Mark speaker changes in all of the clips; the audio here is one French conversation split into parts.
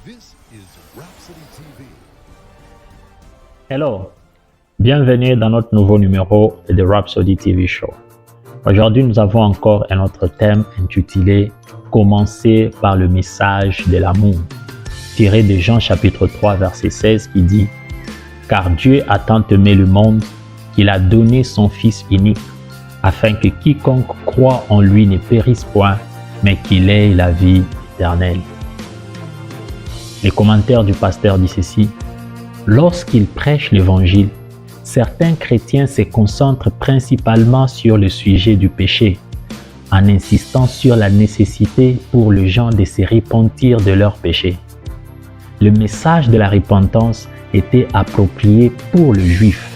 Speaker 1: This is Rhapsody TV.
Speaker 2: Hello, bienvenue dans notre nouveau numéro de Rhapsody TV Show. Aujourd'hui, nous avons encore un autre thème intitulé « Commencer par le message de l'amour » tiré de Jean chapitre 3 verset 16 qui dit « Car Dieu a tant aimé le monde qu'il a donné son Fils unique afin que quiconque croit en lui ne périsse point, mais qu'il ait la vie éternelle. » Les commentaires du pasteur dit ceci: lorsqu'il prêche l'évangile, certains chrétiens se concentrent principalement sur le sujet du péché, en insistant sur la nécessité pour les gens de se repentir de leurs péchés. Le message de la repentance était approprié pour les Juifs,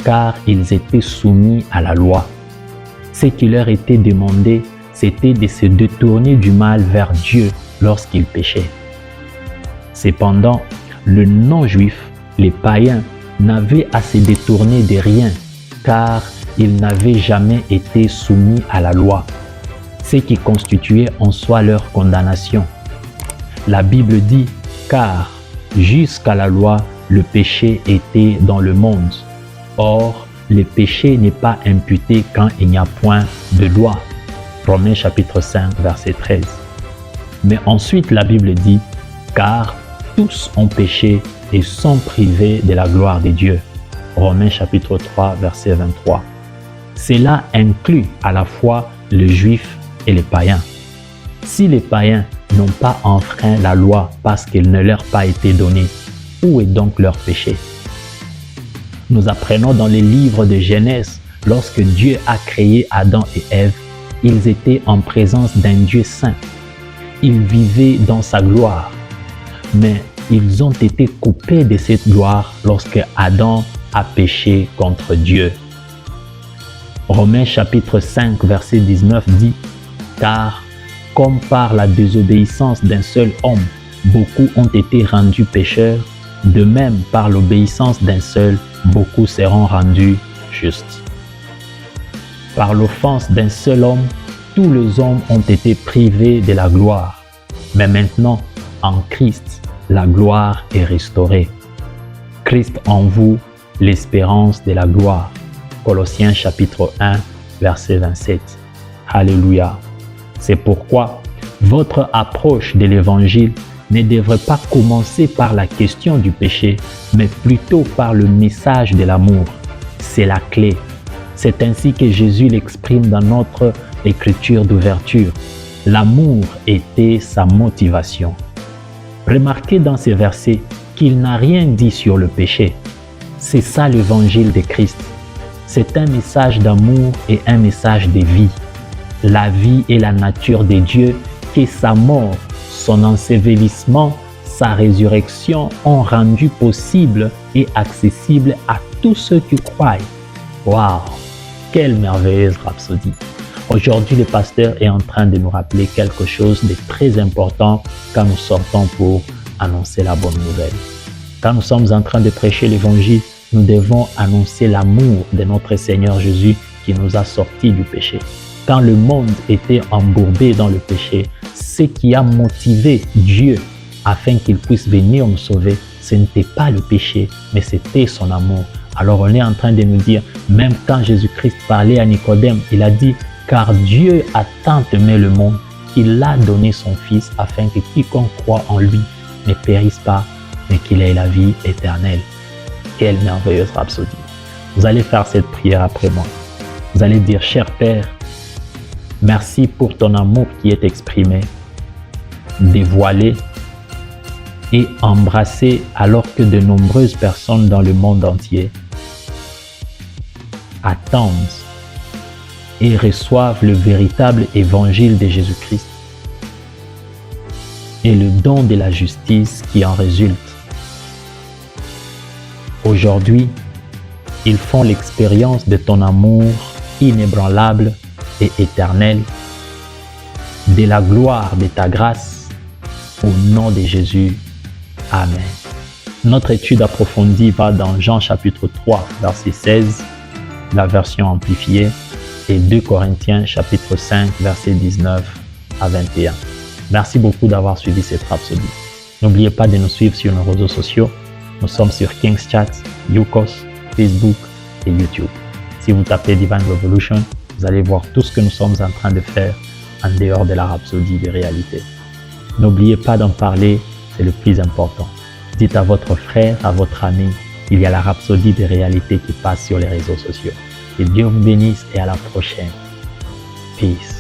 Speaker 2: car ils étaient soumis à la loi. Ce qui leur était demandé, c'était de se détourner du mal vers Dieu lorsqu'ils péchaient. Cependant, le non-juif, les païens, n'avaient à se détourner de rien, car ils n'avaient jamais été soumis à la loi, ce qui constituait en soi leur condamnation. La Bible dit « Car jusqu'à la loi, le péché était dans le monde. Or, le péché n'est pas imputé quand il n'y a point de loi. » Romains chapitre 5, verset 13. Mais ensuite, la Bible dit « Car tous ont péché et sont privés de la gloire de Dieu. » Romains chapitre 3, verset 23. Cela inclut à la fois les Juifs et les païens. Si les païens n'ont pas enfreint la loi parce qu'elle ne leur a pas été donnée, où est donc leur péché? Nous apprenons dans les livres de Genèse, lorsque Dieu a créé Adam et Ève, ils étaient en présence d'un Dieu saint. Ils vivaient dans sa gloire. Mais ils ont été coupés de cette gloire lorsque Adam a péché contre Dieu. Romains chapitre 5 verset 19 dit « Car comme par la désobéissance d'un seul homme, beaucoup ont été rendus pécheurs, de même par l'obéissance d'un seul, beaucoup seront rendus justes. » Par l'offense d'un seul homme, tous les hommes ont été privés de la gloire. Mais maintenant, en Christ, la gloire est restaurée. Christ en vous, l'espérance de la gloire. Colossiens chapitre 1, verset 27. Alléluia. C'est pourquoi votre approche de l'évangile ne devrait pas commencer par la question du péché, mais plutôt par le message de l'amour. C'est la clé. C'est ainsi que Jésus l'exprime dans notre écriture d'ouverture. L'amour était sa motivation. Remarquez dans ces versets qu'il n'a rien dit sur le péché. C'est ça l'évangile de Christ. C'est un message d'amour et un message de vie. La vie et la nature de Dieu que sa mort, son ensevelissement, sa résurrection ont rendu possible et accessible à tous ceux qui croient. Waouh! Quelle merveilleuse rhapsodie! Aujourd'hui, le pasteur est en train de nous rappeler quelque chose de très important quand nous sortons pour annoncer la bonne nouvelle. Quand nous sommes en train de prêcher l'évangile, nous devons annoncer l'amour de notre Seigneur Jésus qui nous a sortis du péché. Quand le monde était embourbé dans le péché, ce qui a motivé Dieu afin qu'il puisse venir nous sauver, ce n'était pas le péché, mais c'était son amour. Alors on est en train de nous dire, même quand Jésus-Christ parlait à Nicodème, il a dit « Car Dieu a tant aimé le monde qu'il a donné son Fils afin que quiconque croit en lui ne périsse pas, mais qu'il ait la vie éternelle. » Quelle merveilleuse rhapsodie! Vous allez faire cette prière après moi. Vous allez dire « Cher Père, merci pour ton amour qui est exprimé, dévoilé et embrassé alors que de nombreuses personnes dans le monde entier attendent et reçoivent le véritable évangile de Jésus-Christ et le don de la justice qui en résulte. Aujourd'hui, ils font l'expérience de ton amour inébranlable et éternel, de la gloire de ta grâce, au nom de Jésus. Amen. Notre étude approfondie va dans Jean chapitre 3, verset 16, la version amplifiée, et 2 Corinthiens chapitre 5, verset 19 à 21. Merci beaucoup d'avoir suivi cette rhapsodie. N'oubliez pas de nous suivre sur nos réseaux sociaux. Nous sommes sur King's Chat, Yukos, Facebook et YouTube. Si vous tapez Divine Revolution, vous allez voir tout ce que nous sommes en train de faire en dehors de la rhapsodie de réalité. N'oubliez pas d'en parler, c'est le plus important. Dites à votre frère, à votre ami, il y a la rhapsodie de réalité qui passe sur les réseaux sociaux. Que Dieu vous bénisse et à la prochaine. Peace.